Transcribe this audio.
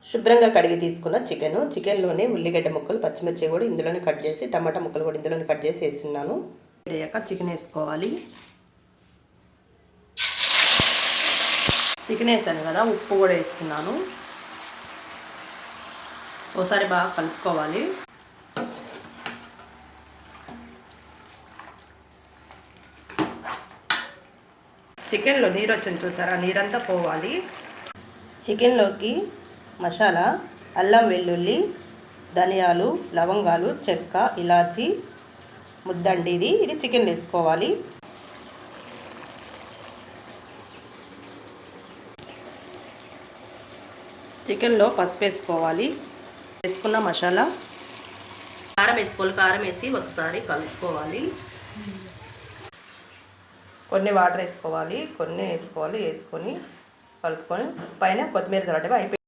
శుభ్రంగా కడిగి తీసుకున్న చికెన్లోనే ఉల్లిగడ్డ ముక్కలు పచ్చిమిర్చి కూడా ఇందులోనే కట్ చేసి టమాటా ముక్కలు కూడా ఇందులోనే కట్ చేసి వేస్తున్నాను. వేయాక చికెన్ వేసుకోవాలి. చికెన్ వేసాను కదా, ఉప్పు కూడా వేస్తున్నాను. ఒకసారి బాగా కలుపుకోవాలి. చికెన్లో నీరు వచ్చింది చూసారా, నీరంతా పోవాలి. చికెన్లోకి మసాలా అల్లం వెల్లుల్లి ధనియాలు లవంగాలు చెక్క ఇలాచి ముద్దండి ఇది చికెన్ వేసుకోవాలి. చికెన్లో పసుపు వేసుకోవాలి. వేసుకున్న మసాలా కారం వేసుకోవాలి. కారం వేసి ఒకసారి కలుపుకోవాలి. కొన్ని వాటర్ వేసుకోవాలి, కొన్ని వేసుకొని కలుపుకొని పైన కొత్తిమీర చల్లడం అయిపోయింది.